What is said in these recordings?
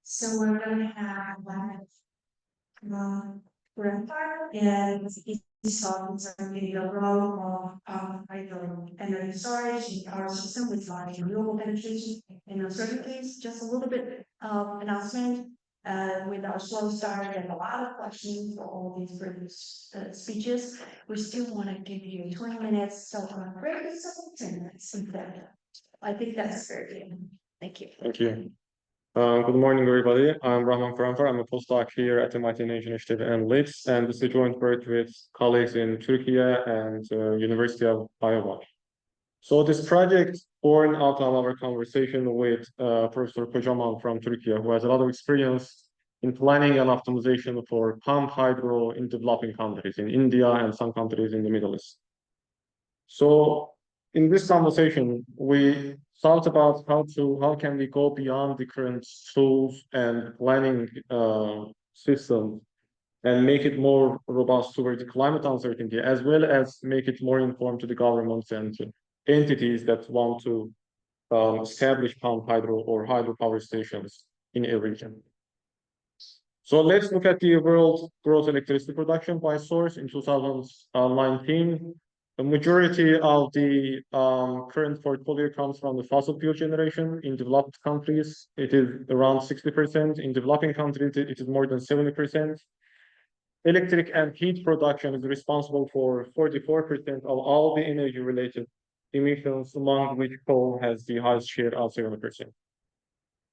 So we're gonna have one Khorramfar, and these songs are really the role of hydro energy storage in our system with large renewable penetration in those circuits. Just a little bit of announcement. With our slow start and a lot of questions for all these previous speeches, we still want to give you 20 minutes. So I'm break this up to 10 minutes instead. I think that's fair game. Thank you. Thank you. Good morning, everybody. I'm Rahman Khorramfar. I'm a postdoc here at MIT24 and Leeds, and this is a joint work with colleagues in Turkey and University of Iowa. So this project born out of our conversation with Professor Kocaman from Turkey, who has a lot of experience in planning and optimization for pump hydro in developing countries, in India and some countries in the Middle East. So in this conversation, we thought about how can we go beyond the current tools and planning system and make it more robust towards the climate uncertainty, as well as make it more informed to the governments and to entities that want to establish pump hydro or hydropower stations in a region. So let's look at the world gross electricity production by source in 2019. The majority of the current portfolio comes from the fossil fuel generation in developed countries. It is around 60%. In developing countries, it is more than 70%. Electric and heat production is responsible for 44% of all the energy-related emissions, among which coal has the highest share of 70%.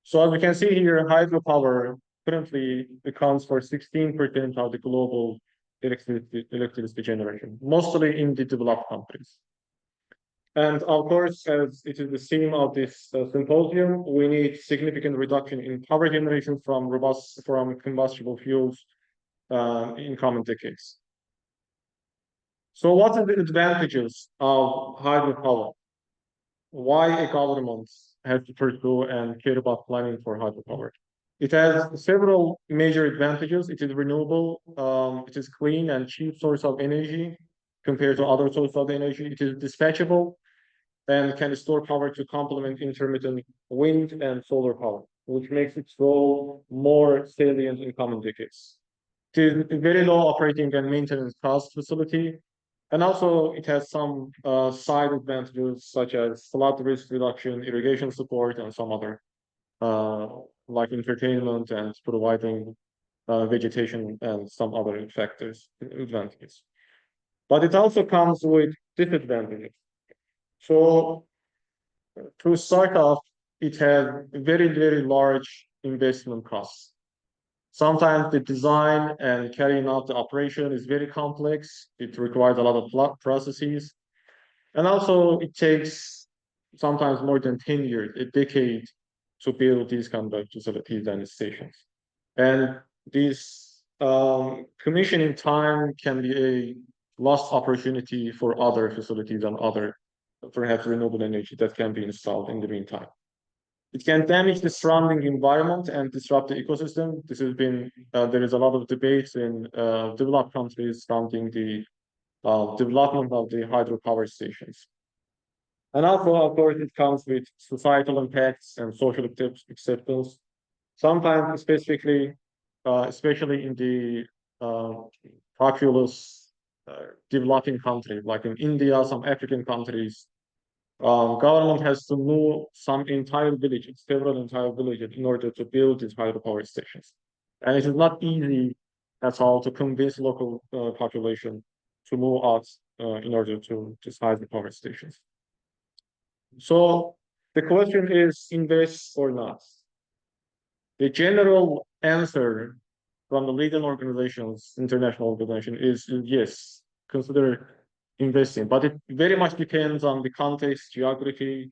So as we can see here, hydropower currently accounts for 16% of the global electricity generation, mostly in the developed countries. And of course, as it is the theme of this symposium, we need significant reduction in power generation from combustible fuels in coming decades. So what are the advantages of hydropower? Why a government has to pursue and care about planning for hydropower? It has several major advantages. It is renewable, it is clean and cheap source of energy compared to other sources of energy. It is dispatchable and can store power to complement intermittent wind and solar power, which makes its role more salient in coming decades. It is a very low operating and maintenance cost facility. And also it has some side advantages such as flood risk reduction, irrigation support, and some other like entertainment and providing vegetation and some other factors, advantages. But it also comes with disadvantages. So to start off, it has very, very large investment costs. Sometimes the design and carrying out the operation is very complex. It requires a lot of processes. And also it takes sometimes more than 10 years, a decade to build these kind of facilities and stations. And this commissioning time can be a lost opportunity for other facilities and other perhaps renewable energy that can be installed in the meantime. It can damage the surrounding environment and disrupt the ecosystem. This has been, there is a lot of debates in developed countries surrounding the development of the hydropower stations. And also, of course, it comes with societal impacts and social acceptance. Sometimes, specifically, especially in the populous developing countries, like in India, some African countries, government has to move some entire villages, several entire villages, in order to build these hydropower stations. And it is not easy at all to convince local population to move out in order to these hydropower stations. So the question is, invest or not? The general answer from the leading organizations, international organization, is yes, consider investing, but it very much depends on the context, geography,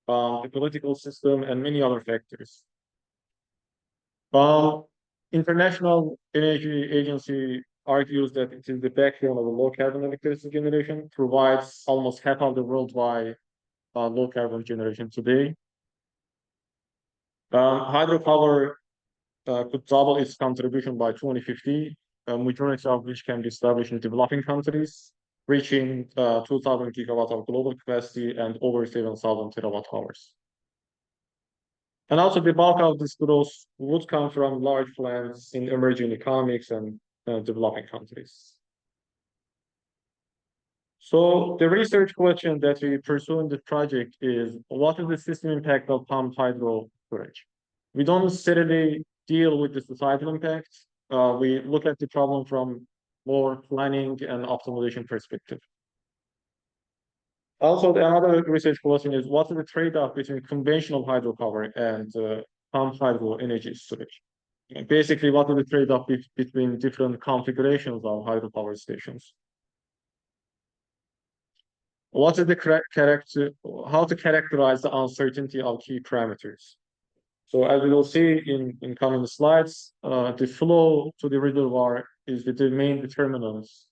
the political system, and many other factors. International Energy Agency argues that it is the backbone of the low carbon electricity generation, provides almost half of the worldwide low carbon generation today. Hydropower could double its contribution by 2050, majority of which can be established in developing countries, reaching 2,000 gigawatts of global capacity and over 7,000 terawatt hours. And also the bulk of this growth would come from large plants in emerging economies and developing countries. So the research question that we pursue in the project is, what is the system impact of pumped hydro storage? We don't necessarily deal with the societal impact. We look at the problem from more planning and optimization perspective. Also, another research question is, what is the trade-off between conventional hydropower and pumped hydro energy storage? Basically, what is the trade-off between different configurations of hydropower stations? What is the character? How to characterize the uncertainty of key parameters? So as we will see in coming slides, the flow to the reservoir is the main determinants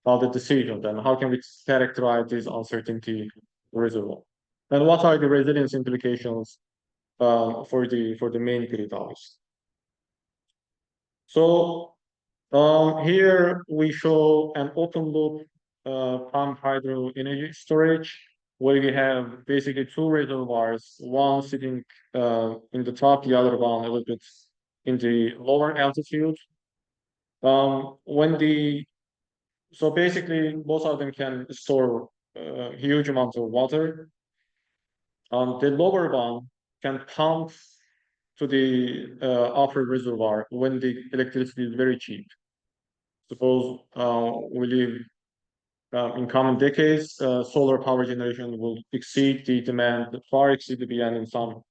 of the decision. Then how can we characterize this uncertainty reservoir? And what are the resilience implications for the main grid house? So here we show an open loop pumped hydro energy storage, where we have basically two reservoirs, one sitting in the top, the other one a little bit in the lower altitude. So basically both of them can store huge amounts of water. The lower one can pump to the upper reservoir when the electricity is very cheap. Suppose we live in coming decades, solar power generation will exceed the demand, far exceed the demand in some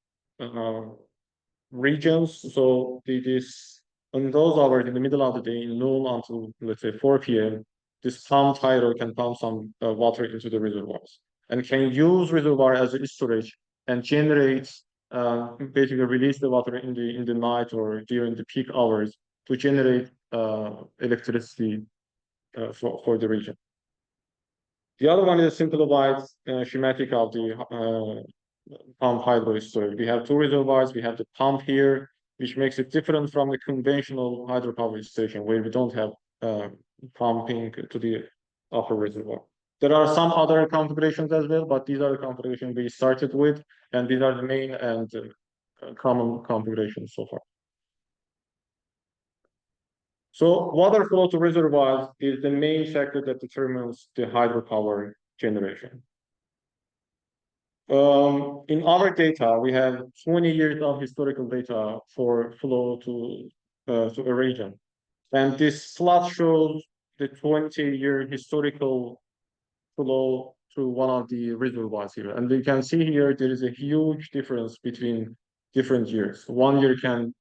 regions. So this on those hours in the middle of the day, noon until let's say 4 p.m., this pumped hydro can pump some water into the reservoirs and can use reservoir as a storage and generate basically release the water in the night or during the peak hours to generate electricity for the region. The other one is a simplified schematic of the pump hydro storage. We have two reservoirs. We have the pump here, which makes it different from the conventional hydropower station where we don't have pumping to the upper reservoir. There are some other configurations as well, but these are the configurations we started with, and these are the main and common configurations so far. So water flow to reservoirs is the main factor that determines the hydropower generation. In our data, we have 20 years of historical data for flow to a region. And this plot shows the 20-year historical flow to one of the reservoirs here. And you can see here, there is a huge difference between different years. One year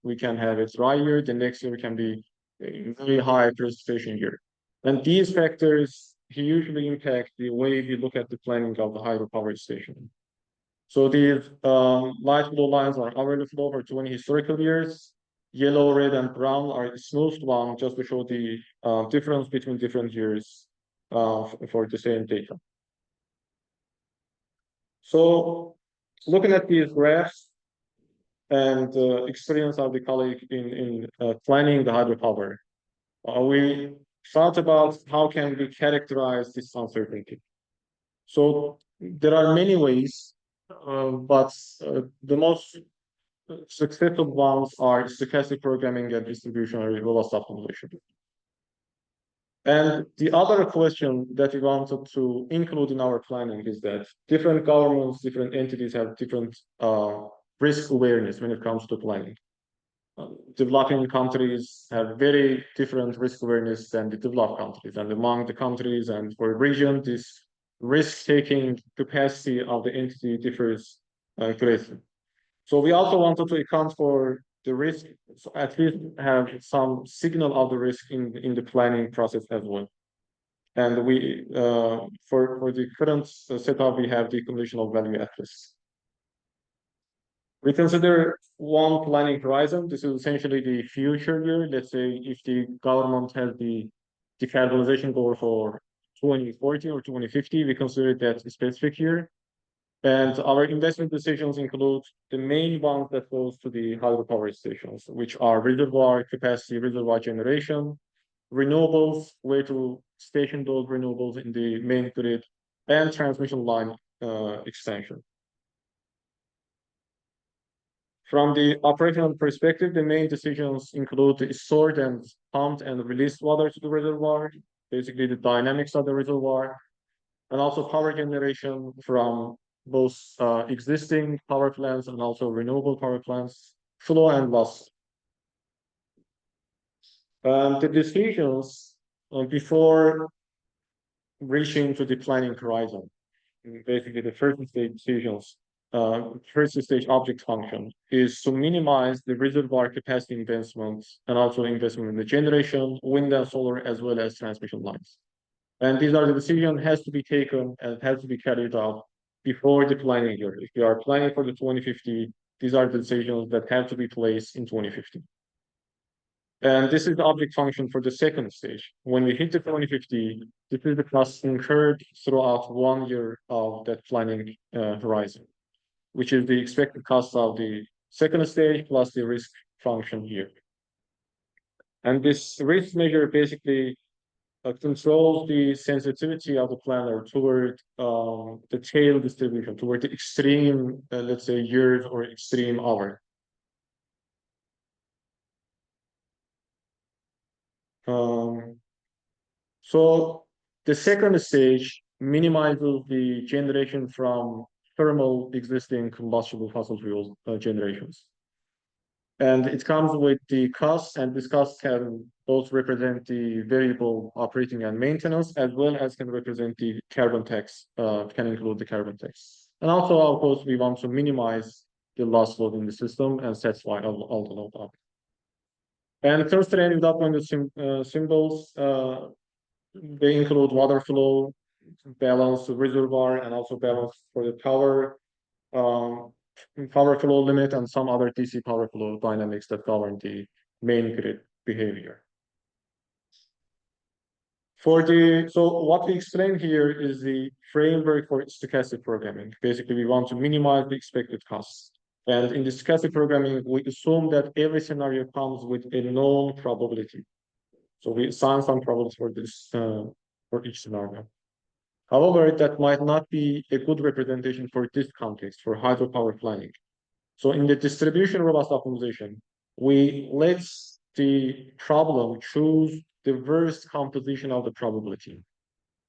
we can have a dry year, the next year can be a very high precipitation year. And these factors hugely impact the way we look at the planning of the hydropower station. So these light blue lines are hourly flow for 20 historical years. Yellow, red, and brown are the smooth one, just to show the difference between different years for the same data. So looking at these graphs and experience of the colleague in planning the hydropower, we thought about how can we characterize this uncertainty. So there are many ways, but the most successful ones are stochastic programming and distribution robust optimization. And the other question that we wanted to include in our planning is that different governments, different entities have different risk awareness when it comes to planning. Developing countries have very different risk awareness than the developed countries. And among the countries and for a region, this risk-taking capacity of the entity differs greatly. So we also wanted to account for the risk, so at least have some signal of the risk in the planning process as well. And we for the current setup, we have the conditional value at risk. We consider one planning horizon. This is essentially the future year. Let's say if the government has the decarbonization goal for 2040 or 2050, we consider that a specific year. And our investment decisions include the main ones that goes to the hydropower stations, which are reservoir capacity, reservoir generation, renewables, where to station those renewables in the main grid, and transmission line extension. From the operational perspective, the main decisions include the stored and pumped and released water to the reservoir, basically the dynamics of the reservoir, and also power generation from both existing power plants and also renewable power plants, flow and loss. The decisions before reaching to the planning horizon, basically the first stage decisions, first stage object function is to minimize the reservoir capacity investments and also investment in the generation, wind and solar, as well as transmission lines. And these are the decisions has to be taken and has to be carried out before the planning year. If you are planning for the 2050, these are the decisions that have to be placed in 2050. And this is the object function for the second stage. When we hit the 2050, this is the cost incurred throughout 1 year of that planning horizon, which is the expected cost of the second stage plus the risk function here. And this risk measure basically controls the sensitivity of the planner toward the tail distribution, toward the extreme, let's say, years or extreme hour. So the second stage minimizes the generation from thermal existing combustible fossil fuel generations. And it comes with the cost, and this cost can both represent the variable operating and maintenance, as well as can represent the carbon tax, can include the carbon tax. And also, of course, we want to minimize the loss load in the system and satisfy all the load up. And constraint without going to symbols, they include water flow, balance of reservoir, and also balance for the power, power flow limit, and some other DC power flow dynamics that govern the main grid behavior. So what we explain here is the framework for stochastic programming. Basically, we want to minimize the expected costs. And in the stochastic programming, we assume that every scenario comes with a known probability. So we assign some probability for this for each scenario. However, that might not be a good representation for this context, for hydropower planning. So in the distribution robust optimization, we let the problem choose the worst composition of the probability.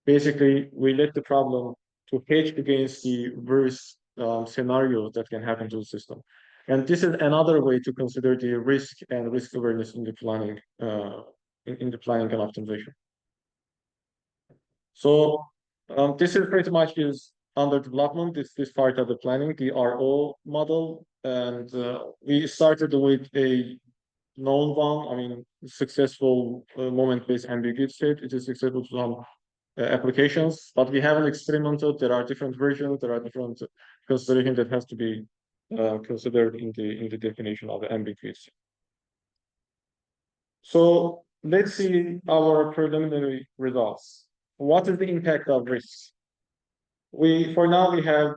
Basically, we let the problem to hedge against the worst scenarios that can happen to the system. And this is another way to consider the risk and risk awareness in the planning, in the planning and optimization. So this is pretty much is under development. This part of the planning, the RO model, and we started with a known one. I mean, successful moment-based ambiguity state. It is successful to some applications, but we haven't experimented. There are different versions. There are different considerations that has to be considered in the definition of the ambiguity. So let's see our preliminary results. What is the impact of risks? For now we have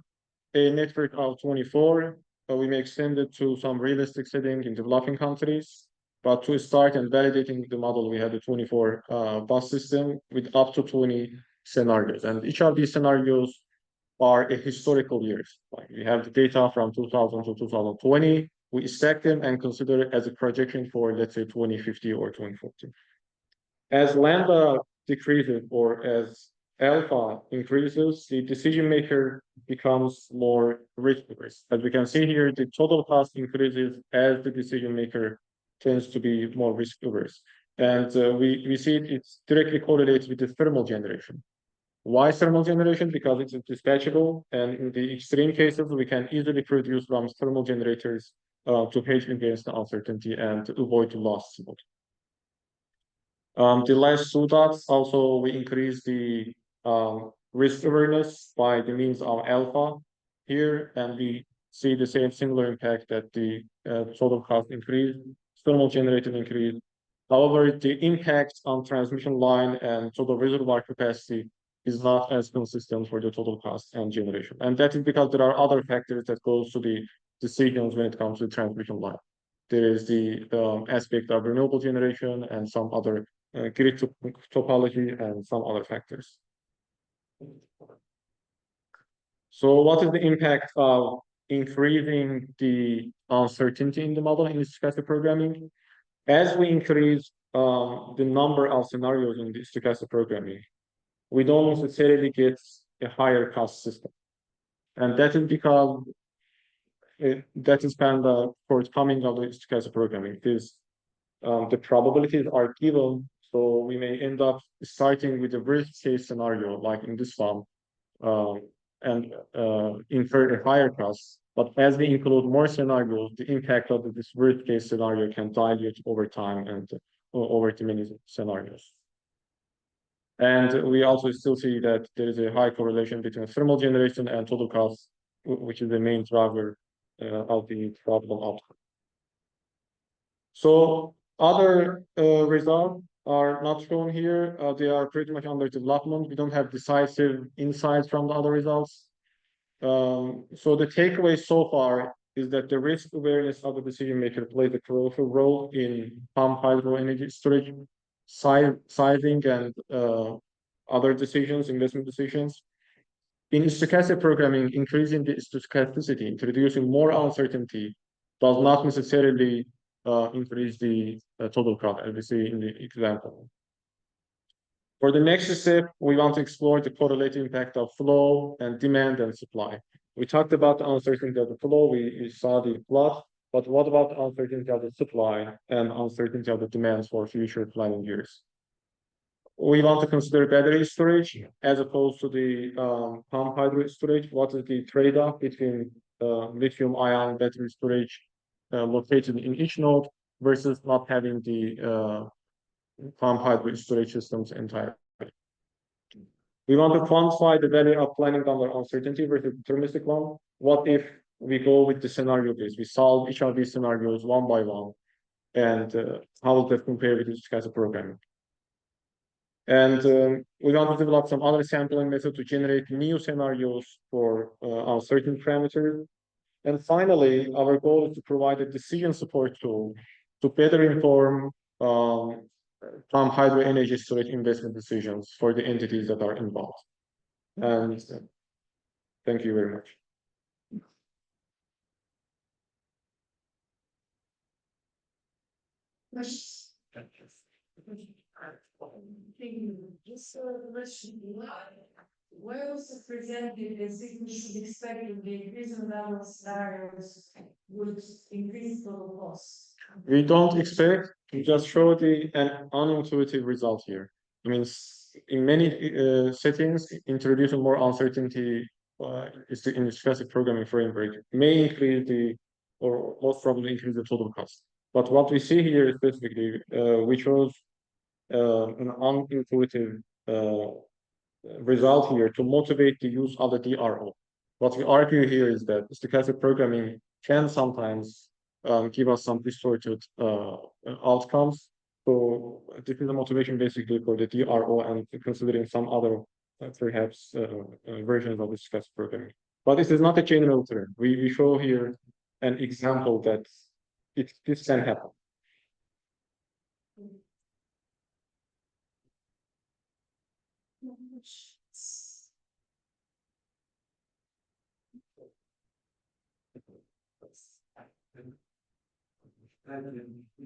a network of 24, but we may extend it to some realistic setting in developing countries. But to start and validating the model, we had a 24 bus system with up to 20 scenarios. And each of these scenarios are a historical years. Like we have the data from 2000 to 2020. We stack them and consider it as a projection for, let's say, 2050 or 2040. As lambda decreases or as alpha increases, the decision maker becomes more risk averse. As we can see here, the total cost increases as the decision maker tends to be more risk averse. And we see it's directly correlates with the thermal generation. Why thermal generation? Because it's dispatchable, and in the extreme cases, we can easily produce from thermal generators to hedge against the uncertainty and to avoid the loss. The last two dots also we increase the risk awareness by the means of alpha here, and we see the same similar impact that the total cost increase, thermal generated increase. However, the impact on transmission line and total reservoir capacity is not as consistent for the total cost and generation. And that is because there are other factors that goes to the decisions when it comes to transmission line. There is the aspect of renewable generation and some other grid topology and some other factors. So what is the impact of increasing the uncertainty in the model in stochastic programming. As we increase the number of scenarios in the stochastic programming, we don't necessarily get a higher cost system. And that is because that is kind of forthcoming of the stochastic programming. Is the probabilities are given, so we may end up starting with the worst case scenario, like in this one, um, and incur a higher cost. But as we include more scenarios, the impact of this worst case scenario can dilute over time and over the many scenarios. And we also still see that there is a high correlation between thermal generation and total cost, which is the main driver of the problem outcome. So other results are not shown here. They are pretty much under development. We don't have decisive insights from the other results. So the takeaway so far is that the risk awareness of the decision maker plays a crucial role in pump hydro energy storage sizing and other decisions, investment decisions. In stochastic programming, increasing the stochasticity, introducing more uncertainty, does not necessarily increase the total cost, as we see in the example. For the next step, we want to explore the correlated impact of flow and demand and supply. We talked about the uncertainty of the flow, we saw the plot, but what about the uncertainty of the supply and uncertainty of the demands for future planning years? We want to consider battery storage as opposed to the pump hydro storage. What is the trade-off between lithium-ion battery storage located in each node versus not having the pump hydro storage systems entirely? We want to quantify the value of planning under uncertainty versus deterministic one. What if we go with the scenario base? We solve each of these scenarios one by one, and how does that compare with this kind of programming? And we want to develop some other sampling method to generate new scenarios for uncertain parameters. And finally, our goal is to provide a decision support tool to better inform pump hydro energy storage investment decisions for the entities that are involved. And thank you very much. Just a question, where was presented as if we should expect that the increase in the number of scenarios would increase total cost? We don't expect to just show an unintuitive result here. I mean, in many settings, introducing more uncertainty in the stochastic programming framework may increase or most probably increase the total cost. But what we see here specifically, we chose an unintuitive result here to motivate the use of the DRO. What we argue here is that stochastic programming can sometimes give us some distorted outcomes. So this is the motivation basically for the DRO and considering some other perhaps versions of the stochastic programming. But this is not a general term. We show here an example that this can happen.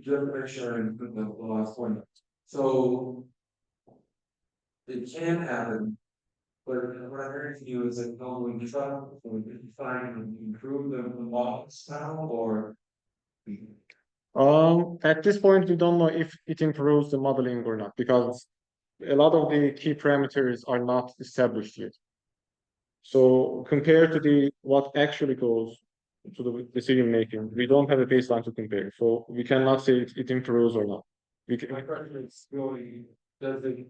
Just make sure and put the last point. So it can happen, but what I'm hearing from you is that no, when you try to find and improve the models now, or at this point, we don't know if it improves the modeling or not, because a lot of the key parameters are not established yet. So compared to what actually goes to the decision making, we don't have a baseline to compare. So we cannot say it improves or not. my question is really, does it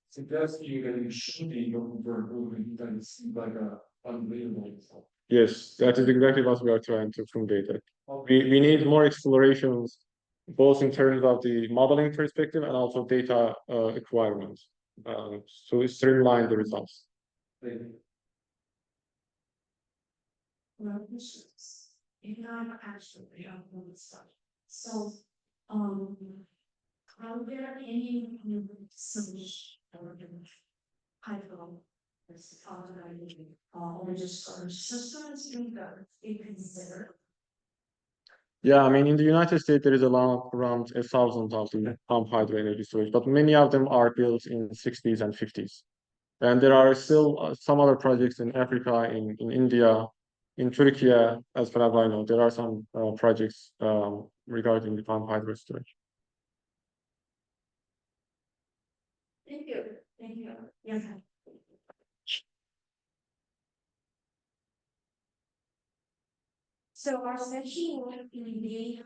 suggest to you that you should be looking for improvement, that it seems like a unbelievable result? Yes, that is exactly what we are trying to convey. That we need more explorations, both in terms of the modeling perspective and also data requirements, to streamline the results. Well, actually on the stuff. So, are there any solution or hydro This energy storage systems be considered. Yeah, I mean, in the United States, there is around 1,000 of the pump hydro energy storage, but many of them are built in 60s and 50s. And there are still some other projects in Africa, in India, in Turkey, as far as I know. There are some projects regarding the pump hydro storage. Thank you, thank you. Yes. So our session will be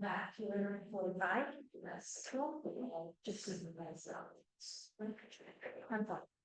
back here for 5. That's cool. Just as a nice. I'm fine.